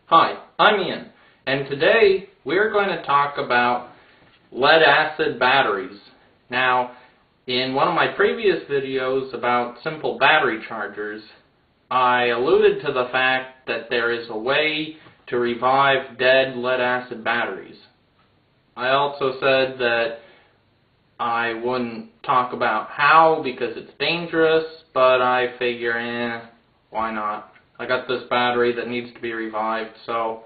Hi, I'm Ian, and today we're going to talk about lead-acid batteries. Now, in one of my previous videos about simple battery chargers, I alluded to the fact that there is a way to revive dead lead-acid batteries. I also said that I wouldn't talk about how because it's dangerous, but I figure, why not? I got this battery that needs to be revived, so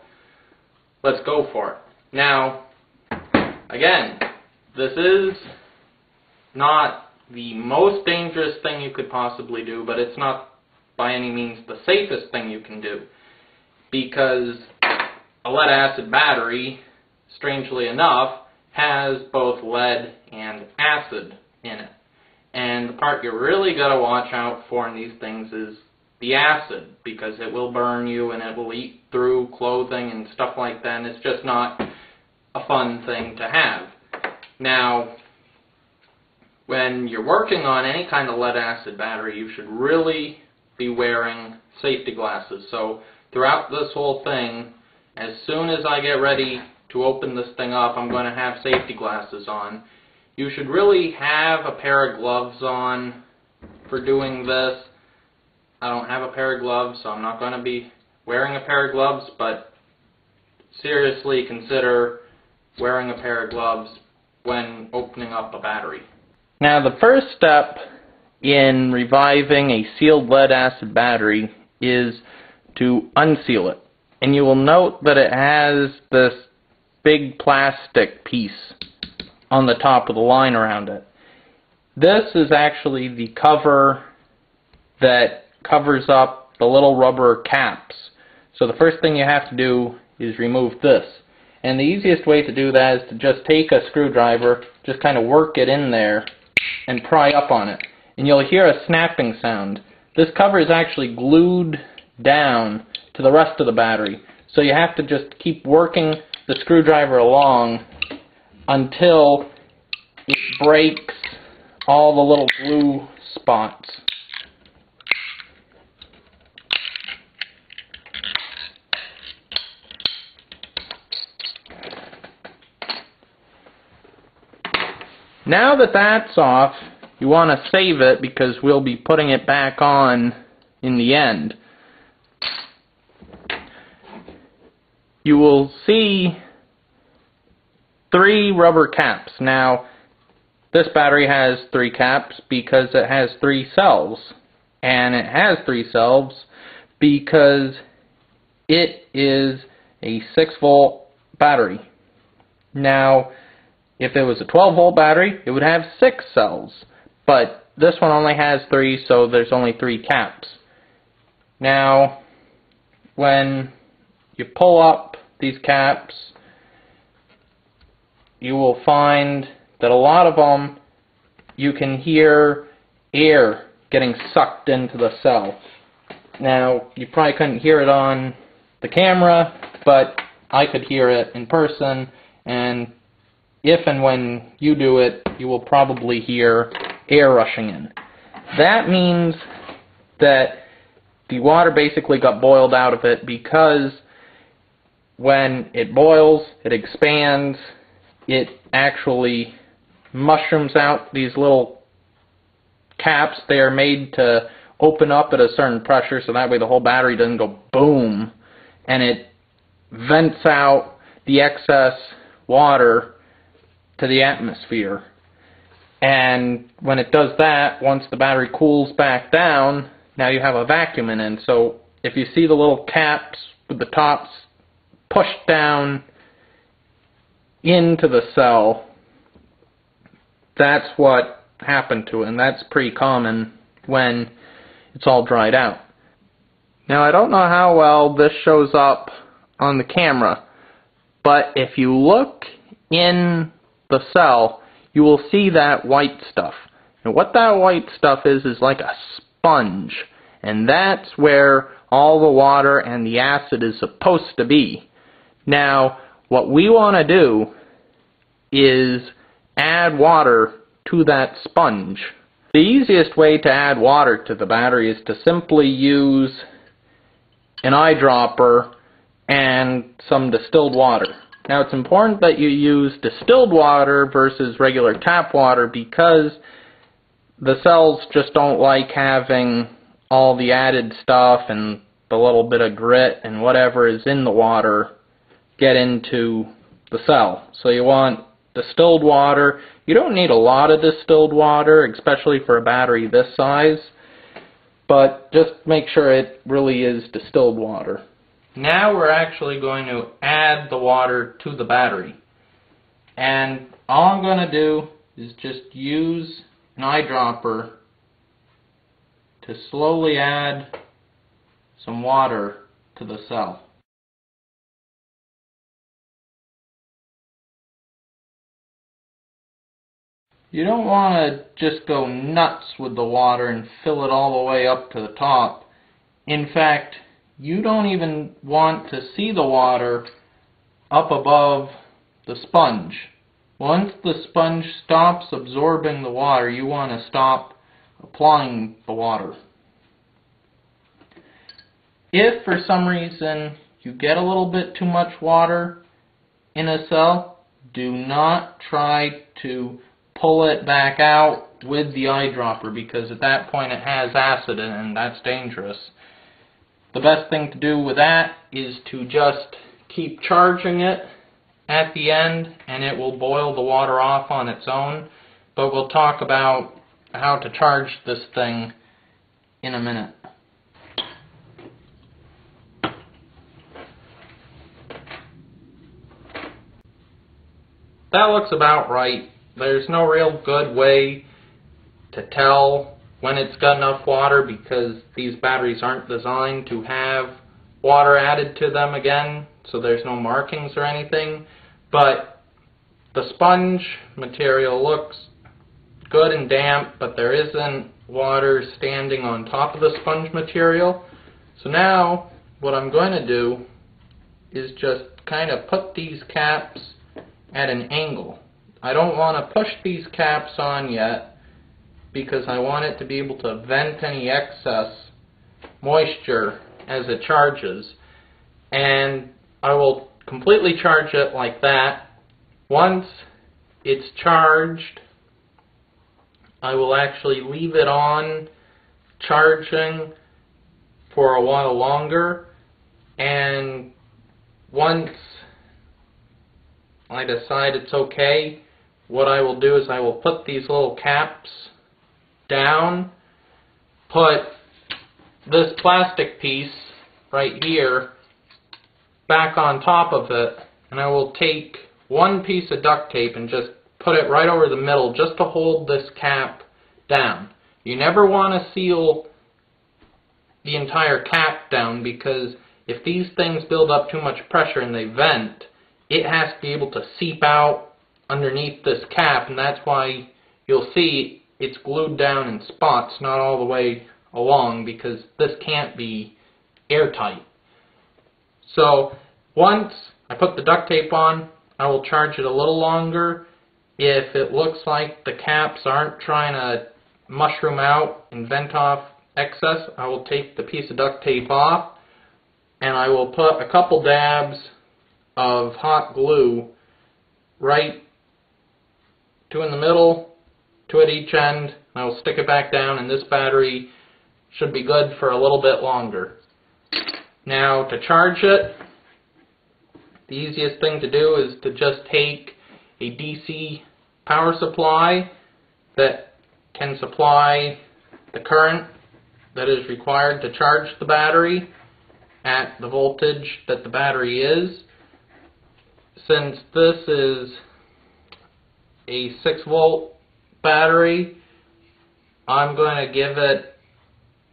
let's go for it. Now, again, this is not the most dangerous thing you could possibly do, but it's not by any means the safest thing you can do, because a lead-acid battery, strangely enough, has both lead and acid in it. And the part you really got to watch out for in these things is the acid, because it will burn you and it will eat through clothing and stuff like that, and it's just not a fun thing to have. Now, when you're working on any kind of lead-acid battery, you should really be wearing safety glasses. So throughout this whole thing, as soon as I get ready to open this thing up, I'm going to have safety glasses on. You should really have a pair of gloves on for doing this. I don't have a pair of gloves, so I'm not going to be wearing a pair of gloves, but seriously consider wearing a pair of gloves when opening up a battery. Now, the first step in reviving a sealed lead-acid battery is to unseal it. And you will note that it has this big plastic piece on the top of the line around it. This is actually the cover that covers up the little rubber caps. So the first thing you have to do is remove this. And the easiest way to do that is to just take a screwdriver, just kind of work it in there, and pry up on it. And you'll hear a snapping sound. This cover is actually glued down to the rest of the battery. So you have to just keep working the screwdriver along until it breaks all the little glue spots. Now that that's off, you want to save it because we'll be putting it back on in the end. You will see 3 rubber caps. Now, this battery has 3 caps because it has 3 cells. And it has 3 cells because it is a 6-volt battery. Now, if it was a 12-volt battery, it would have 6 cells. But this one only has 3, so there's only 3 caps. Now, when you pull up these caps, you will find that a lot of them, you can hear air getting sucked into the cell. Now, you probably couldn't hear it on the camera, but I could hear it in person, and if and when you do it, you will probably hear air rushing in. That means that the water basically got boiled out of it, because when it boils, it expands, it actually mushrooms out these little caps. They are made to open up at a certain pressure, so that way the whole battery doesn't go boom, and it vents out the excess water to the atmosphere. And when it does that, once the battery cools back down, now you have a vacuum in it. So if you see the little caps with the tops pushed down into the cell, that's what happened to it, and that's pretty common when it's all dried out. Now, I don't know how well this shows up on the camera, but if you look in the cell, you will see that white stuff. And what that white stuff is like a sponge. And that's where all the water and the acid is supposed to be. Now, what we want to do is add water to that sponge. The easiest way to add water to the battery is to simply use an eyedropper and some distilled water. Now it's important that you use distilled water versus regular tap water because the cells just don't like having all the added stuff and the little bit of grit and whatever is in the water get into the cell. So you want distilled water. You don't need a lot of distilled water, especially for a battery this size, but just make sure it really is distilled water. Now we're actually going to add the water to the battery. And all I'm going to do is just use an eyedropper to slowly add some water to the cell. You don't want to just go nuts with the water and fill it all the way up to the top. In fact, you don't even want to see the water up above the sponge. Once the sponge stops absorbing the water, you want to stop applying the water. If for some reason you get a little bit too much water in a cell, do not try to pull it back out with the eyedropper, because at that point it has acid in it and that's dangerous. The best thing to do with that is to just keep charging it at the end and it will boil the water off on its own. But we'll talk about how to charge this thing in a minute. That looks about right. There's no real good way to tell when it's got enough water because these batteries aren't designed to have water added to them again, so there's no markings or anything. But the sponge material looks good and damp, but there isn't water standing on top of the sponge material. So now what I'm going to do is just kind of put these caps at an angle. I don't want to push these caps on yet because I want it to be able to vent any excess moisture as it charges. And I will completely charge it like that. Once it's charged, I will actually leave it on charging for a while longer, and once I decide it's okay, what I will do is I will put these little caps down, put this plastic piece right here back on top of it, and I will take one piece of duct tape and just put it right over the middle just to hold this cap down. You never want to seal the entire cap down, because if these things build up too much pressure and they vent, it has to be able to seep out underneath this cap, and that's why you'll see it's glued down in spots, not all the way along, because this can't be airtight. So once I put the duct tape on, I will charge it a little longer. If it looks like the caps aren't trying to mushroom out and vent off excess, I will take the piece of duct tape off and I will put a couple dabs of hot glue right, two in the middle, two at each end, and I will stick it back down, and this battery should be good for a little bit longer. Now to charge it, the easiest thing to do is to just take a DC power supply that can supply the current that is required to charge the battery at the voltage that the battery is. Since this is a 6-volt battery, I'm going to give it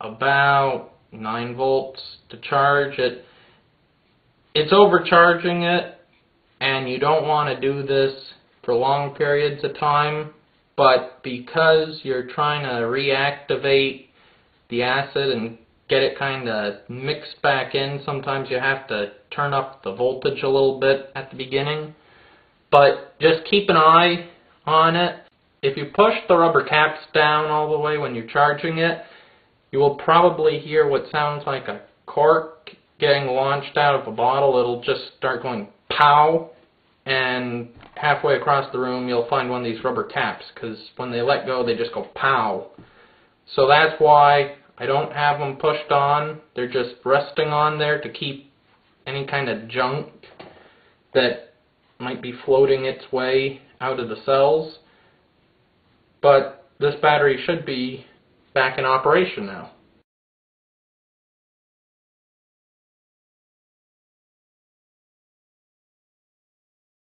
about 9 volts to charge it. It's overcharging it, and you don't want to do this for long periods of time, but because you're trying to reactivate the acid and get it kind of mixed back in, sometimes you have to turn up the voltage a little bit at the beginning. But just keep an eye on it. If you push the rubber caps down all the way when you're charging it, you will probably hear what sounds like a cork getting launched out of a bottle, it'll just start going pow, and halfway across the room you'll find one of these rubber caps, because when they let go they just go pow. So that's why I don't have them pushed on. They're just resting on there to keep any kind of junk that might be floating its way out of the cells. But this battery should be back in operation now.